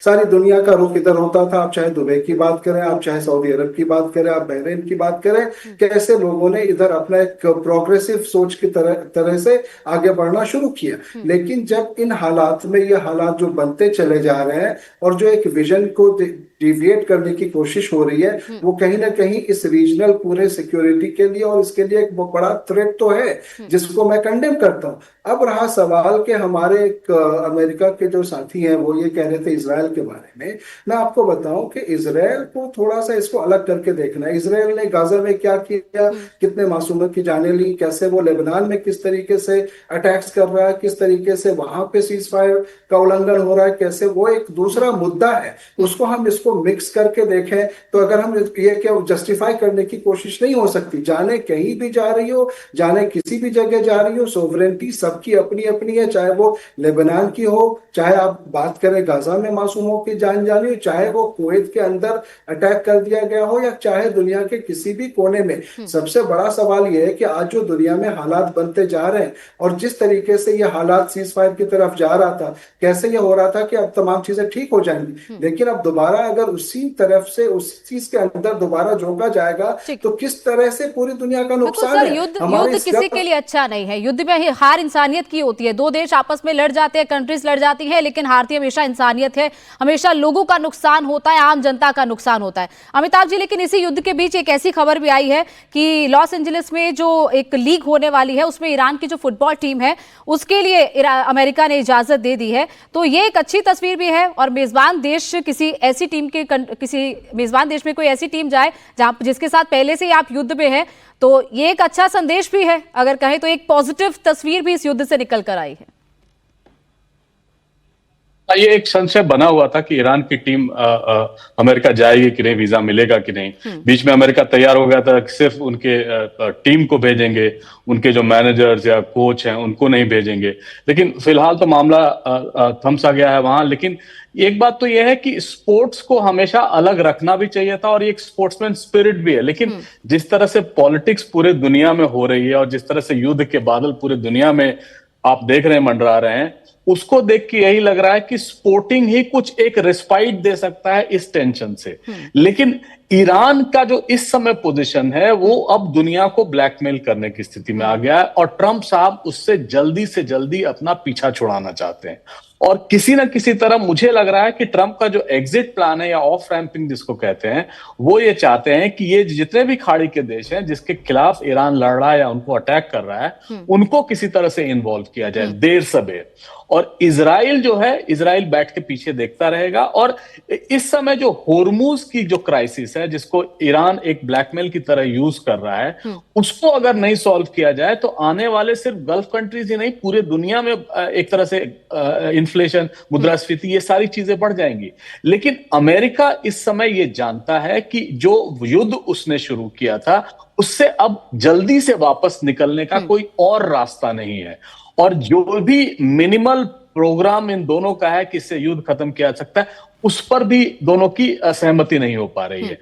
सारी दुनिया का रुख इधर होता था। आप चाहे दुबई की बात करें, आप चाहे सऊदी अरब की बात करें, आप बहरीन की बात करें, कैसे लोगों ने इधर अपना एक प्रोग्रेसिव सोच की तरह से आगे बढ़ना शुरू किया। लेकिन जब इन हालात में ये हालात जो बनते चले जा रहे हैं और जो एक विजन को डिविएट करने की कोशिश हो रही है, वो कहीं ना कहीं इस रीजनल पूरे सिक्योरिटी के लिए और इसके लिए एक बहुत बड़ा थ्रेट तो है, जिसको मैं कंडेम करता हूं। अब रहा सवाल कि हमारे एक अमेरिका के जो साथी हैं वो ये कह रहे थे इसराइल के बारे में। मैं आपको बताऊं कि इसराइल को थोड़ा सा इसको अलग करके देखना है। इसराइल ने गाजा में क्या किया, कितने मासूमों की जानें ली, कैसे वो लेबनान में किस तरीके से अटैक्स कर रहा है, किस तरीके से वहां पे सीज फायर का उल्लंघन हो रहा है, कैसे वो एक दूसरा मुद्दा है, उसको हम इसको मिक्स करके देखें तो अगर हम ये क्या जस्टिफाई करने की कोशिश नहीं हो सकती। जाने कहीं भी जा रही हो, जाने किसी भी जगह जा रही हो, सोवरेंटी सबकी अपनी अपनी है, चाहे वो लेबनान की हो, चाहे आप बात करें गाजा में मासूमों की जान जानी हो, चाहे वो कुवैत के अंदर अटैक कर दिया गया हो, या चाहे दुनिया के किसी भी कोने में। सबसे बड़ा सवाल यह है कि आज जो दुनिया में हालात बनते जा रहे हैं और जिस तरीके से ये हालात सीज फायर की तरफ जा रहा था, कैसे ये हो रहा था कि अब तमाम चीजें ठीक हो जाएंगी, लेकिन अब दोबारा अगर उसी तरफ से उस चीज के अंदर दोबारा झोंका जाएगा तो किस तरह से पूरी दुनिया का बिल्कुल नुकसान सर, है। युद्ध किसी के लिए अच्छा नहीं है। युद्ध में ही हार इंसानियत की होती है। दो देश आपस में लड़ जाते हैं, कंट्रीज लड़ जाती है, लेकिन हारती हमेशा इंसानियत है। हमेशा लोगों का नुकसान होता है, आम जनता का नुकसान होता है। अमिताभ जी, लेकिन इसी युद्ध के बीच एक ऐसी खबर भी आई है कि लॉस एंजलिस में जो एक लीग होने वाली है उसमें ईरान की जो फुटबॉल टीम है उसके लिए अमेरिका ने इजाजत दे दी है। तो ये एक अच्छी तस्वीर भी है, और मेजबान देश किसी ऐसी टीम के किसी मेजबान देश में कोई ऐसी टीम जाए जहां जिसके साथ पहले से ही आप युद्ध में है, तो ये एक अच्छा संदेश भी है। अगर कहें तो एक पॉजिटिव तस्वीर भी इस युद्ध से निकल कर आई है। ये एक संशय बना हुआ था कि ईरान की टीम अमेरिका जाएगी कि नहीं, वीजा मिलेगा कि नहीं। बीच में अमेरिका तैयार हो गया था कि सिर्फ उनके टीम को भेजेंगे, उनके जो मैनेजर्स या कोच हैं उनको नहीं भेजेंगे। लेकिन फिलहाल तो मामला थमसा गया है वहां। लेकिन एक बात तो यह है कि स्पोर्ट्स को हमेशा अलग रखना भी चाहिए था, और एक स्पोर्ट्समैन स्पिरिट भी है। लेकिन जिस तरह से पॉलिटिक्स पूरे दुनिया में हो रही है और जिस तरह से युद्ध के बादल पूरे दुनिया में आप देख रहे हैं, मंडरा रहे हैं, उसको देख के यही लग रहा है कि स्पोर्टिंग ही कुछ एक रिस्पाइट दे सकता है इस टेंशन से। लेकिन ईरान का जो इस समय पोजीशन है वो अब दुनिया को ब्लैकमेल करने की स्थिति में आ गया है, और ट्रंप साहब उससे जल्दी से जल्दी अपना पीछा छुड़ाना चाहते हैं। और किसी ना किसी तरह मुझे लग रहा है कि ट्रंप का जो एग्जिट प्लान है, या ऑफ रैंपिंग जिसको कहते हैं, वो ये चाहते हैं कि ये जितने भी खाड़ी के देश हैं जिसके खिलाफ ईरान लड़ रहा है या उनको अटैक कर रहा है, उनको किसी तरह से इन्वॉल्व किया जाए देर सबेर। और इजराइल जो है, इजराइल बैठ के पीछे देखता रहेगा। और इस समय जो होर्मुज की जो क्राइसिस है, जिसको ईरान एक ब्लैकमेल की तरह यूज कर रहा है, उसको अगर नहीं सॉल्व किया जाए तो आने वाले सिर्फ गल्फ कंट्रीज ही नहीं, पूरे दुनिया में एक तरह से इन्फ्लेशन, मुद्रास्फीति, ये सारी चीजें बढ़ जाएंगी। लेकिन अमेरिका इस समय ये जानता है कि जो युद्ध उसने शुरू किया था उससे अब जल्दी से वापस निकलने का कोई और रास्ता नहीं है। और जो भी मिनिमल प्रोग्राम इन दोनों का है कि इससे युद्ध खत्म किया जा सकता है, उस पर भी दोनों की सहमति नहीं हो पा रही है।